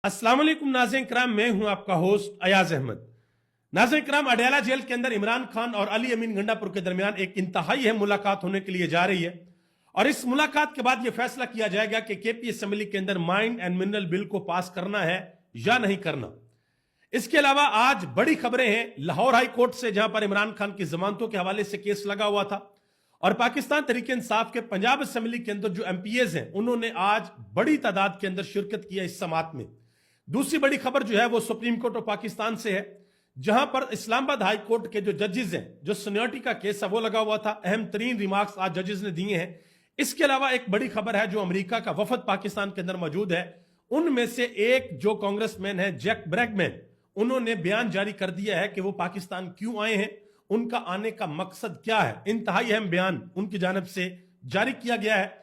अस्सलाम वालेकुम नाज़रीन किराम, मैं हूं आपका होस्ट अयाज अहमद। नाज़रीन किराम, अडयाला जेल के अंदर इमरान खान और अली अमीन गंडापुर के दरमियान एक इंतहाई अहम मुलाकात होने के लिए जा रही है और इस मुलाकात के बाद यह फैसला किया जाएगा कि केपी असेंबली के अंदर माइन एंड मिनरल बिल को पास करना है या नहीं करना। इसके अलावा आज बड़ी खबरें हैं लाहौर हाई कोर्ट से, जहां पर इमरान खान की जमानतों के हवाले से केस लगा हुआ था और पाकिस्तान तहरीक इंसाफ के पंजाब असेंबली के अंदर जो एमपीएज हैं उन्होंने आज बड़ी तादाद के अंदर शिरकत किया इस समात में। दूसरी बड़ी खबर जो है वो सुप्रीम कोर्ट ऑफ पाकिस्तान से है, जहां पर इस्लामाबाद हाई कोर्ट के जो जजेस हैं, जो सीनियरिटी का केस है वो लगा हुआ था। अहम तरीन रिमार्क्स आज जजेस ने दिए हैं। इसके अलावा एक बड़ी खबर है, जो अमेरिका का वफद पाकिस्तान के अंदर मौजूद है, उनमें से एक जो कांग्रेसमैन है जैक ब्रैगमैन, उन्होंने बयान जारी कर दिया है कि वो पाकिस्तान क्यों आए हैं, उनका आने का मकसद क्या है। इंतहाई अहम बयान उनकी जानिब से जारी किया गया है।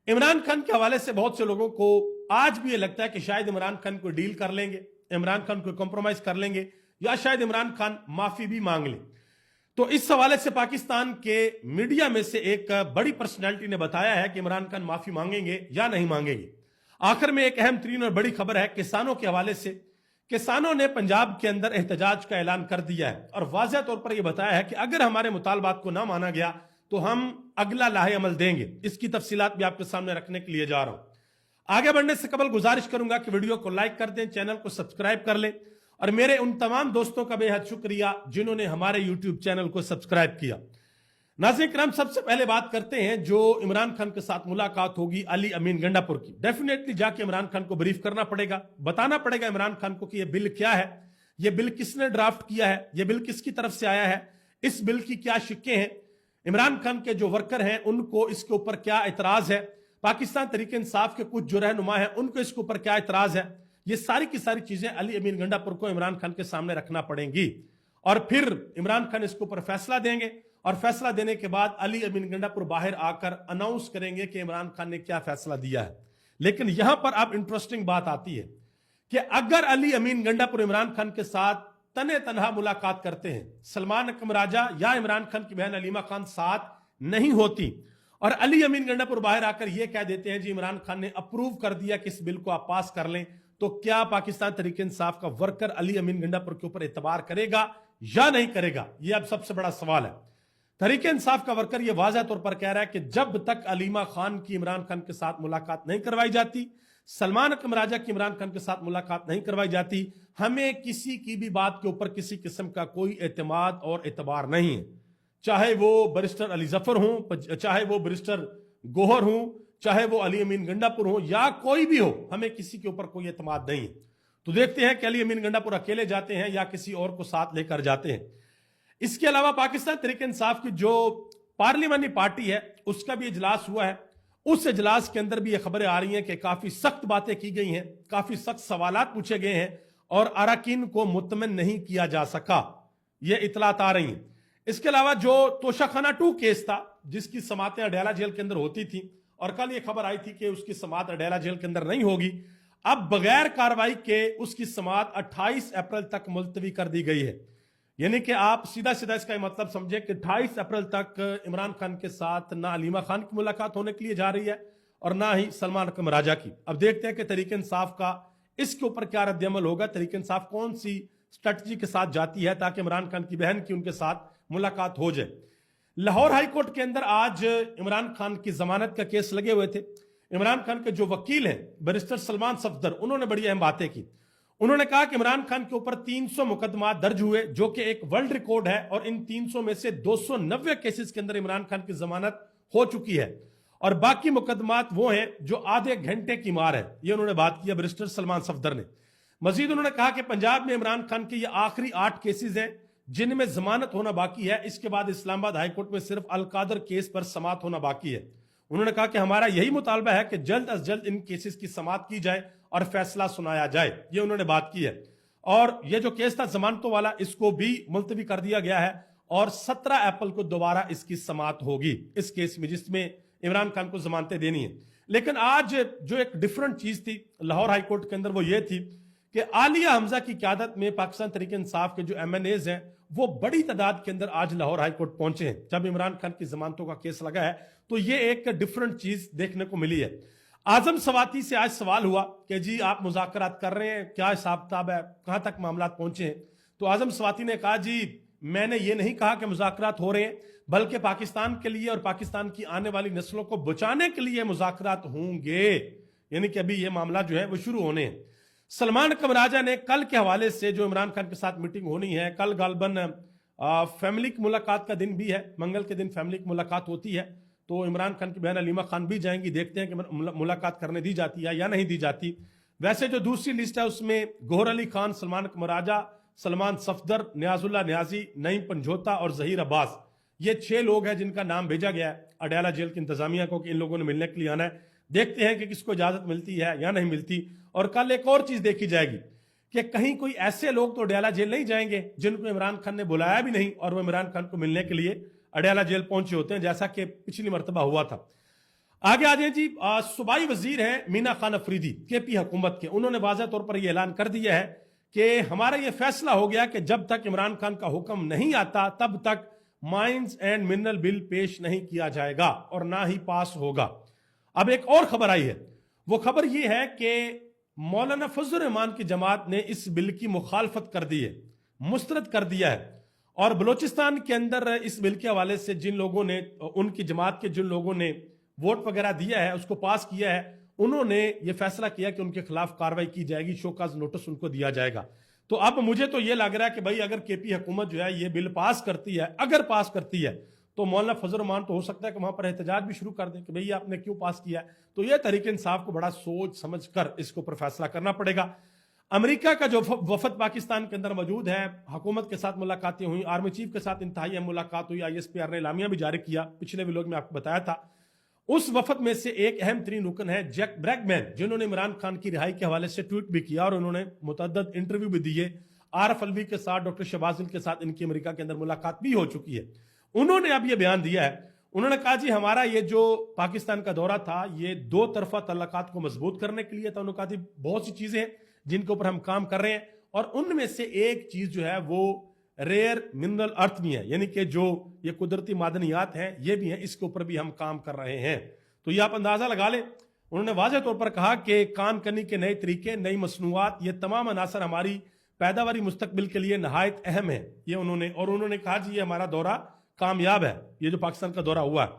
इमरान खान के हवाले से बहुत से लोगों को आज भी ये लगता है कि शायद इमरान खान को डील कर लेंगे, इमरान खान को कॉम्प्रोमाइज कर लेंगे, या शायद इमरान खान माफी भी मांग ले। तो इस हवाले से पाकिस्तान के मीडिया में से एक बड़ी पर्सनैलिटी ने बताया है कि इमरान खान माफी मांगेंगे या नहीं मांगेंगे। आखिर में एक अहम तरीन और बड़ी खबर है किसानों के हवाले से। किसानों ने पंजाब के अंदर एहतजाज का ऐलान कर दिया है और वाज़ेह तौर पर यह बताया है कि अगर हमारे मुतालबात को ना माना गया तो हम अगला लाहे अमल देंगे। इसकी तफसीलात भी आपके सामने रखने के लिए जा रहा हूं। आगे बढ़ने से कबल गुजारिश करूंगा कि वीडियो को लाइक कर दें, चैनल को सब्सक्राइब कर लें और मेरे उन तमाम दोस्तों का बेहद शुक्रिया जिन्होंने हमारे यूट्यूब चैनल को सब्सक्राइब किया। नाज़रीन किराम, सबसे पहले बात करते हैं जो इमरान खान के साथ मुलाकात होगी अली अमीन गंडापुर की। डेफिनेटली जाके इमरान खान को ब्रीफ करना पड़ेगा, बताना पड़ेगा इमरान खान को कि यह बिल क्या है, यह बिल किसने ड्राफ्ट किया है, यह बिल किसकी तरफ से आया है, इस बिल की क्या शिक्के हैं, इमरान खान के जो वर्कर हैं उनको इसके ऊपर क्या एतराज है, पाकिस्तान तहरीक इंसाफ के कुछ जो रहनुमा हैं उनको इसके ऊपर क्या एतराज है। ये सारी की सारी चीजें अली अमीन गंडापुर को इमरान खान के सामने रखना पड़ेंगी और फिर इमरान खान इसके ऊपर फैसला देंगे और फैसला देने के बाद अली अमीन गंडापुर बाहर आकर अनाउंस करेंगे कि इमरान खान ने क्या फैसला दिया है। लेकिन यहां पर अब इंटरेस्टिंग बात आती है कि अगर अली अमीन गंडापुर इमरान खान के साथ तने तनहा मुलाकात करते हैं, सलमान अकरम राजा या इमरान खान की बहन अलीमा खान साथ नहीं होती और अली अमीन गंडापुर बाहर आकर यह कह देते हैं जी इमरान खान ने अप्रूव कर दिया कि इस बिल को आप पास कर लें, तो क्या पाकिस्तान तहरीक इंसाफ का वर्कर अली अमीन गंडापुर के ऊपर एतबार करेगा या नहीं करेगा? यह अब सबसे बड़ा सवाल है। तहरीक इंसाफ का वर्कर यह वाज़ेह तौर पर कह रहा है कि जब तक अलीमा खान की इमरान खान के साथ मुलाकात नहीं करवाई जाती, सलमान अकरम राजा की इमरान खान के साथ मुलाकात नहीं करवाई जाती, हमें किसी की भी बात के ऊपर किसी किस्म का कोई एतमाद और एतबार नहीं है। चाहे वो बैरिस्टर अली जफर हों, चाहे वो बैरिस्टर गोहर हों, चाहे वो अली अमीन गंडापुर हो या कोई भी हो, हमें किसी के ऊपर कोई एतमाद नहीं है। तो देखते हैं कि अली अमीन गंडापुर अकेले जाते हैं या किसी और को साथ लेकर जाते हैं। इसके अलावा पाकिस्तान तहरीक इंसाफ की जो पार्लियामानी पार्टी है उसका भी इजलास हुआ है। उस इजलास के अंदर भी ये खबरें आ रही हैं कि काफी सख्त बातें की गई हैं, काफी सख्त सवालात पूछे गए हैं और अरकान को मुतमिन नहीं किया जा सका, ये इतलात आ रही हैं। इसके अलावा जो तोशाखाना 2 केस था जिसकी समातें अडयाला जेल के अंदर होती थी और कल ये खबर आई थी कि उसकी समात अडयाला जेल के अंदर नहीं होगी, अब बगैर कार्रवाई के उसकी समात 28 अप्रैल तक मुलतवी कर दी गई है। यानी कि आप सीधा सीधा इसका मतलब समझे कि 28 अप्रैल तक इमरान खान के साथ ना अलीमा खान की मुलाकात होने के लिए जा रही है और ना ही सलमान अकरम राजा की। अब देखते हैं कि तहरीक इंसाफ का इसके ऊपर क्या रद्द-ए-अमल होगा, तहरीक इंसाफ कौन सी स्ट्रेटजी के साथ जाती है ताकि इमरान खान की बहन की उनके साथ मुलाकात हो जाए। लाहौर हाई कोर्ट के अंदर आज इमरान खान की जमानत का केस लगे हुए थे। इमरान खान के जो वकील हैं बैरिस्टर सलमान सफदर, उन्होंने बड़ी अहम बातें की। उन्होंने कहा कि इमरान खान के ऊपर 300 मुकदमा दर्ज हुए जो कि एक वर्ल्ड रिकॉर्ड है और इन 300 में से 290 केसेस के अंदर इमरान खान की जमानत हो चुकी है और बाकी मुकदमात वो हैं जो आधे घंटे की मार है। ये उन्होंने बात की बैरिस्टर सलमान सफदर ने। मजीद उन्होंने कहा कि पंजाब में इमरान खान के ये आखिरी 8 केसेस हैं जिनमें जमानत होना बाकी है। इसके बाद इस्लामाबाद हाईकोर्ट में सिर्फ अलकादर केस पर समात होना बाकी है। उन्होंने कहा कि हमारा यही मुतालबा है कि जल्द अज जल्द इन केसेस की समात की जाए और फैसला सुनाया जाए, ये उन्होंने बात की है। और ये जो केस था जमानतों वाला, इसको भी मुलतवी कर दिया गया है और 17 अप्रैल को दोबारा इसकी समात होगी इस केस में जिसमें इमरान खान को जमानतें देनी है। लेकिन आज जो एक डिफरेंट चीज थी लाहौर हाई कोर्ट के अंदर वो ये थी कि आलिया हमजा की क़यादत में पाकिस्तान तहरीक इंसाफ के जो MNAs हैं वो बड़ी तादाद के अंदर आज लाहौर हाई कोर्ट पहुंचे हैं। जब इमरान खान की जमानतों का केस लगा है तो ये एक डिफरेंट चीज देखने को मिली है। आजम सवाती से आज सवाल हुआ कि जी आप मुज़ाकरात कर रहे हैं, क्या हिसाब किताब है, कहां तक मामलात पहुंचे हैं? तो आजम सवाती ने कहा जी मैंने ये नहीं कहा कि मुज़ाकरात हो रहे हैं, बल्कि पाकिस्तान के लिए और पाकिस्तान की आने वाली नस्लों को बचाने के लिए मुज़ाकरात होंगे, यानी कि अभी ये मामला जो है वो शुरू होने हैं। सलमान कमराजा ने कल के हवाले से जो इमरान खान के साथ मीटिंग होनी है, कल गालबन फैमिली की मुलाकात का दिन भी है, मंगल के दिन फैमिली की मुलाकात होती है, तो इमरान खान की बहन अलीमा खान भी जाएंगी, देखते हैं कि मुलाकात करने दी जाती है या नहीं दी जाती। वैसे जो दूसरी लिस्ट है उसमें गौहर अली खान, सलमान कमराजा, सलमान सफदर, नियाजुल्लाह नियाजी, नईम पंजोता और जहीर अब्बास, ये 6 लोग हैं जिनका नाम भेजा गया है अडयाला जेल की इंतजामिया को कि इन लोगों ने मिलने के लिए आना है। देखते हैं कि किसको इजाजत मिलती है या नहीं मिलती। और कल एक और चीज देखी जाएगी कि कहीं कोई ऐसे लोग तो अडयाला जेल नहीं जाएंगे जिनको इमरान खान ने बुलाया भी नहीं और वो इमरान खान को मिलने के लिए अडयाला जेल पहुंचे होते हैं, जैसा कि पिछली मर्तबा हुआ था। आगे आ जाए जी, सूबाई वजीर हैं मीना खान अफरीदी केपी हुकूमत के, उन्होंने वाज़ह तौर पर यह ऐलान कर दिया है कि हमारा यह फैसला हो गया कि जब तक इमरान खान का हुक्म नहीं आता तब तक माइंस एंड मिनरल बिल पेश नहीं किया जाएगा और ना ही पास होगा। अब एक और खबर आई है, वो खबर यह है कि मौलाना फजल रहमान की जमात ने इस बिल की मुखालफत कर दी है, मुस्तरद कर दिया है। और बलूचिस्तान के अंदर इस बिल के हवाले से जिन लोगों ने, उनकी जमात के जिन लोगों ने वोट वगैरह दिया है, उसको पास किया है, उन्होंने ये फैसला किया कि उनके खिलाफ कार्रवाई की जाएगी, शोकाज नोटिस उनको दिया जाएगा। तो अब मुझे तो ये लग रहा है कि भाई अगर केपी हुकूमत जो है ये बिल पास करती है, अगर पास करती है, तो मौलाना फजल रहमान तो हो सकता है कि वहां पर एहतजाज भी शुरू कर दें कि भैया आपने क्यों पास किया है। तो यह तहरीक इंसाफ को बड़ा सोच समझ कर इसके ऊपर फैसला करना पड़ेगा। अमेरिका का जो वफद पाकिस्तान के अंदर मौजूद है, हुकूमत के साथ मुलाकातें हुई, आर्मी चीफ के साथ इंतहाई मुलाकात हुई, ISPR ने इलामिया भी जारी किया, पिछले व्लॉग में आपको बताया था। उस वफद में से एक अहम तरीन रुकन है जैक ब्रैगमैन, जिन्होंने इमरान खान की रिहाई के हवाले से ट्वीट भी किया और उन्होंने मुतअद्दिद इंटरव्यू भी दिए। आरफ अलवी के साथ, डॉक्टर शहबाज के साथ इनकी अमेरिका के अंदर मुलाकात भी हो चुकी है। उन्होंने अब यह बयान दिया है, उन्होंने कहा जी हमारा ये जो पाकिस्तान का दौरा था ये 2 तरफा तल्लुकात को मजबूत करने के लिए था। उन्होंने कहा थी बहुत सी चीजें हैं जिनके ऊपर हम काम कर रहे हैं और उनमें से एक चीज जो है वो रेयर मिनरल अर्थ भी है, यानी कि जो ये कुदरती मादनियात हैं ये भी हैं, इसके ऊपर भी हम काम कर रहे हैं। तो ये आप अंदाजा लगा लें। उन्होंने वाज़ेह तौर पर कहा कि काम करने के नए तरीके, नई मसनूआत, ये तमाम अनासर हमारी पैदावारी मुस्तकबिल के लिए नहायत अहम है। ये उन्होंने कहा जी ये हमारा दौरा कामयाब है, ये जो पाकिस्तान का दौरा हुआ है।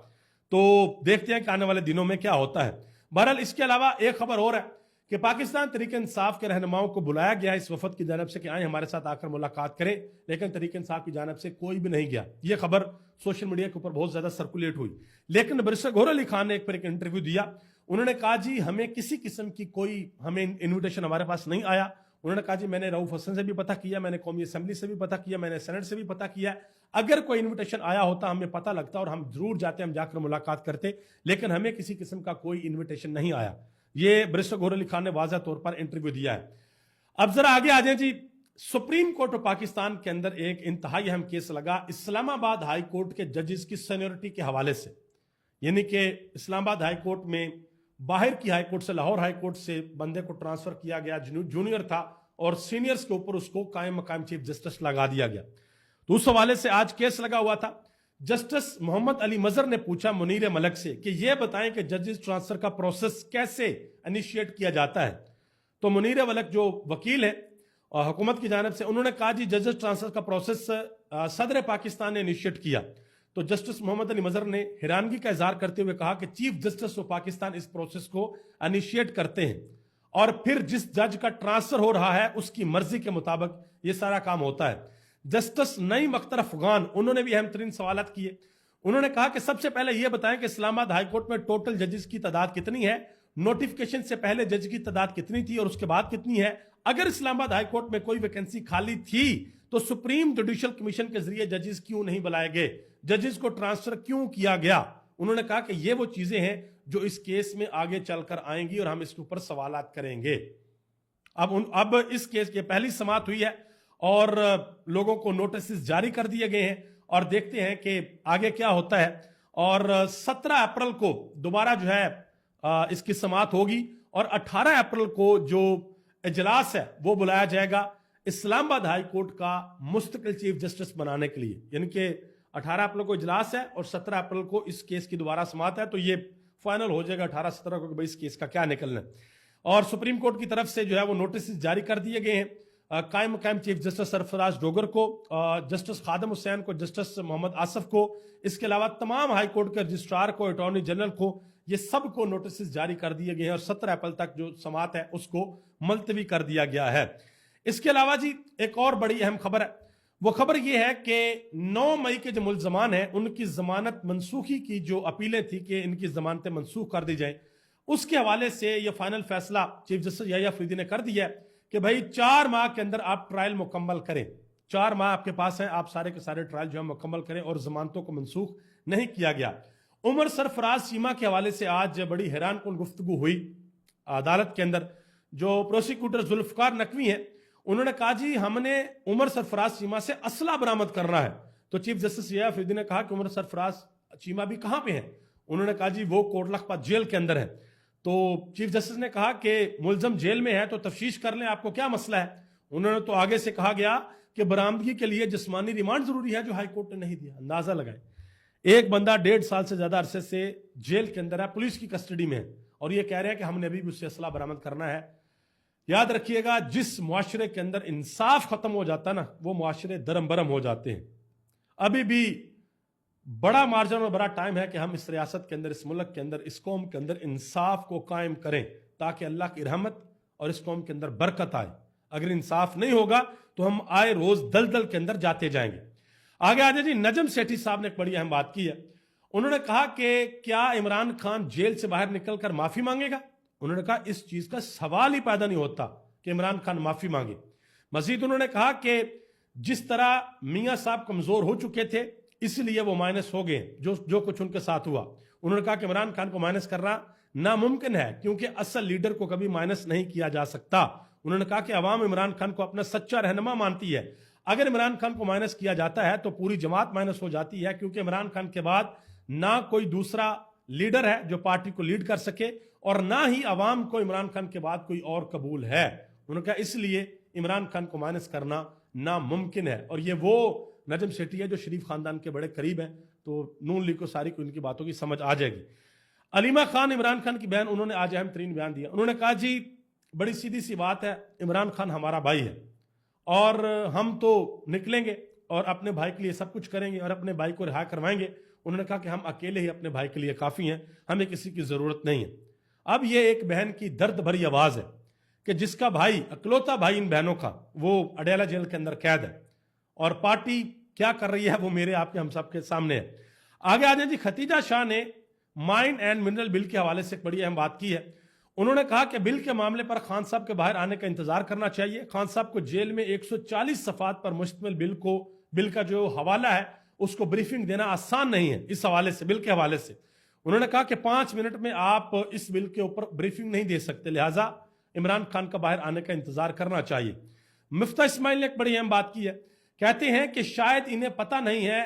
तो देखते हैं कि आने वाले दिनों में क्या होता है। बहरहाल इसके अलावा एक खबर और है कि पाकिस्तान तहरीक इंसाफ के रहनुमाओं को बुलाया गया इस वफद की जानब से कि आए हमारे साथ आकर मुलाकात करें, लेकिन तहरीक इंसाफ की जानब से कोई भी नहीं गया। यह खबर सोशल मीडिया के ऊपर बहुत ज्यादा सर्कुलेट हुई। लेकिन बैरिस्टर गौहर अली खान ने एक इंटरव्यू दिया, उन्होंने कहा जी हमें किसी किस्म की कोई हमें इन्विटेशन हमारे पास नहीं आया। उन्होंने कहा जी मैंने रऊफ हसन से भी पता किया, मैंने कौमी असेंबली से भी पता किया, मैंने सेनेट से भी पता किया, अगर कोई इन्विटेशन आया होता हमें पता लगता और हम जरूर जाते, हम जाकर मुलाकात करते, लेकिन हमें किसी किस्म का कोई इन्विटेशन नहीं आया। ये बैरिस्टर गौहर अली खान ने वाज़ह तौर पर इंटरव्यू दिया है। अब जरा आगे आ जाए जी, सुप्रीम कोर्ट ऑफ पाकिस्तान के अंदर एक इंतहाई अहम केस लगा इस्लामाबाद हाई कोर्ट के जजेस की सीनियरिटी के हवाले से। यानी कि इस्लामाबाद हाई कोर्ट में बाहर की हाई कोर्ट से, लाहौर हाई कोर्ट से बंदे को ट्रांसफर किया गया, जूनियर था और सीनियर्स के ऊपर उसको कायम मकाम चीफ जस्टिस लगा दिया गया। तो उस हवाले से आज केस लगा हुआ था। जस्टिस मोहम्मद अली मजहर ने पूछा मुनीर मलिक से कि यह बताएं कि जजेस ट्रांसफर का प्रोसेस कैसे इनिशिएट किया जाता है। तो मुनीर मलिक जो वकील है और हुकूमत की जानिब से, उन्होंने कहा जी जजेस ट्रांसफर का प्रोसेस सदर पाकिस्तान ने इनिशिएट किया। तो जस्टिस मोहम्मद अली मजहर ने हैरानगी का इजहार करते हुए कहा कि चीफ जस्टिस ऑफ पाकिस्तान इस प्रोसेस को इनिशिएट करते हैं और फिर जिस जज का ट्रांसफर हो रहा है उसकी मर्जी के मुताबिक ये सारा काम होता है। जस्टिस नईम अख्तर अफगान, उन्होंने भी अहम तरीन सवाल किए। उन्होंने कहा कि सबसे पहले यह बताएं कि इस्लामाबाद हाई कोर्ट में टोटल जजेस की तादाद कितनी है, नोटिफिकेशन से पहले जज की तादाद कितनी थी और उसके बाद कितनी है, अगर इस्लामाबाद हाई कोर्ट में कोई वैकेंसी खाली थी तो सुप्रीम जुडिशियल कमीशन के जरिए जजेस क्यों नहीं बुलाए गए, जजेस को ट्रांसफर क्यों किया गया। उन्होंने कहा कि ये वो चीजें हैं जो इस केस में आगे चलकर आएंगी और हम इसके ऊपर सवालात करेंगे। अब इस केस की पहली समाअत हुई है और लोगों को नोटिस जारी कर दिए गए हैं और देखते हैं कि आगे क्या होता है। और 17 अप्रैल को दोबारा जो है इसकी समाअत होगी और 18 अप्रैल को जो इजलास है वो बुलाया जाएगा इस्लामाबाद हाई कोर्ट का मुस्तकिल चीफ जस्टिस बनाने के लिए। यानी कि 18 अप्रैल को इजलास है और 17 अप्रैल को इस केस की दोबारा समाअत है। तो ये फाइनल हो जाएगा 18-17 को कि भाई इस केस का क्या निकलना है। और सुप्रीम कोर्ट की तरफ से जो है वो नोटिस जारी कर दिए गए हैं कायम चीफ जस्टिस सरफराज डोगर को, जस्टिस खादम हुसैन को, जस्टिस मोहम्मद आसफ को, इसके अलावा तमाम हाई कोर्ट के रजिस्ट्रार को, अटॉर्नी जनरल को, ये सब को नोटिस जारी कर दिए गए हैं और 17 अप्रैल तक जो समाअत है उसको मुलतवी कर दिया गया है। इसके अलावा जी एक और बड़ी अहम खबर है, वो खबर ये है कि 9 मई के जो मुल्ज़मान हैं उनकी जमानत मनसूखी की जो अपीलें थी कि इनकी जमानतें मनसूख कर दी जाएं, उसके हवाले से ये फाइनल फैसला चीफ जस्टिस याह्या अफरीदी ने कर दिया है कि भाई 4 माह के अंदर आप ट्रायल मुकम्मल करें। 4 माह आपके पास हैं, आप सारे के सारे ट्रायल जो है मुकम्मल करें और जमानतों को मनसूख नहीं किया गया। उमर सरफराज चीमा के हवाले से आज बड़ी हैरान कुन गुफ्तगू हुई अदालत के अंदर। जो प्रोसिक्यूटर जुल्फकार नकवी हैं उन्होंने कहा जी हमने उमर सरफराज चीमा से असला बरामद करना है। तो चीफ जस्टिस याह्या अफरीदी ने कहा कि उमर सरफराज चीमा भी कहां पे हैं? उन्होंने कहा जी वो कोट लखपत जेल के अंदर है। तो चीफ जस्टिस ने कहा कि मुलजम जेल में है तो तफ्तीश कर लें, आपको क्या मसला है? उन्होंने तो आगे से कहा गया कि बरामदगी के लिए जिस्मानी रिमांड जरूरी है जो हाई कोर्ट ने नहीं दिया। अंदाजा लगाए, एक बंदा 1.5 साल से ज्यादा अरसे से जेल के अंदर है, पुलिस की कस्टडी में है और ये कह रहे हैं कि हमने अभी भी उससे असला बरामद करना है। याद रखिएगा, जिस मुआशरे के अंदर इंसाफ खत्म हो जाता है ना, वो मुआशरे दरम बरम हो जाते हैं। अभी भी बड़ा मार्जिन और बड़ा टाइम है कि हम इस रियासत के अंदर, इस मुल्क के अंदर, इस कौम के अंदर इंसाफ को कायम करें ताकि अल्लाह की रहमत और इस कौम के अंदर बरकत आए। अगर इंसाफ नहीं होगा तो हम आए रोज दलदल के अंदर जाते जाएंगे। आगे आगे जी नजम सेठी साहब ने एक बड़ी अहम बात की है। उन्होंने कहा कि क्या इमरान खान जेल से बाहर निकलकर माफी मांगेगा? उन्होंने कहा इस चीज का सवाल ही पैदा नहीं होता कि इमरान खान माफी मांगे। मजीद उन्होंने कहा कि जिस तरह मियां साहब कमजोर हो चुके थे इसलिए वो माइनस हो गए, जो कुछ उनके साथ हुआ। उन्होंने कहा कि इमरान खान को माइनस करना नामुमकिन है क्योंकि असल लीडर को कभी माइनस नहीं किया जा सकता। उन्होंने कहा कि अवाम इमरान खान को अपना सच्चा रहनुमा मानती है। अगर इमरान खान को माइनस किया जाता है तो पूरी जमात माइनस हो जाती है क्योंकि इमरान खान के बाद ना कोई दूसरा लीडर है जो पार्टी को लीड कर सके और ना ही अवाम को इमरान खान के बाद कोई और कबूल है। उन्होंने कहा इसलिए इमरान खान को माइनस करना नामुमकिन है। और ये वो नजम सेठी है जो शरीफ खानदान के बड़े करीब हैं, तो नून लीग को सारी को इनकी बातों की समझ आ जाएगी। अलीमा खान, इमरान खान की बहन, उन्होंने आज अहम तरीन बयान दिया। उन्होंने कहा जी बड़ी सीधी सी बात है, इमरान खान हमारा भाई है और हम तो निकलेंगे और अपने भाई के लिए सब कुछ करेंगे और अपने भाई को रिहा करवाएंगे। उन्होंने कहा कि हम अकेले ही अपने भाई के लिए काफी हैं, हमें किसी की जरूरत नहीं है। अब ये एक बहन की दर्द भरी आवाज है कि जिसका भाई, अकलौता भाई इन बहनों का, वो अडेला जेल के अंदर कैद है और पार्टी क्या कर रही है वो मेरे आपके हम सब के सामने है। आगे आ जाए जी, खतीजा शाह ने माइन एंड मिनरल बिल के हवाले से एक बड़ी अहम बात की है। उन्होंने कहा कि बिल के मामले पर खान साहब के बाहर आने का इंतजार करना चाहिए। खान साहब को जेल में 140 सफात पर मुश्तमिल बिल का जो हवाला है उसको ब्रीफिंग देना आसान नहीं है। इस हवाले से, बिल के हवाले से उन्होंने कहा कि 5 मिनट में आप इस बिल के ऊपर ब्रीफिंग नहीं दे सकते, लिहाजा इमरान खान का बाहर आने का इंतजार करना चाहिए। मिफ्ता इस्माइल ने एक बड़ी अहम बात की है, कहते हैं कि शायद इन्हें पता नहीं है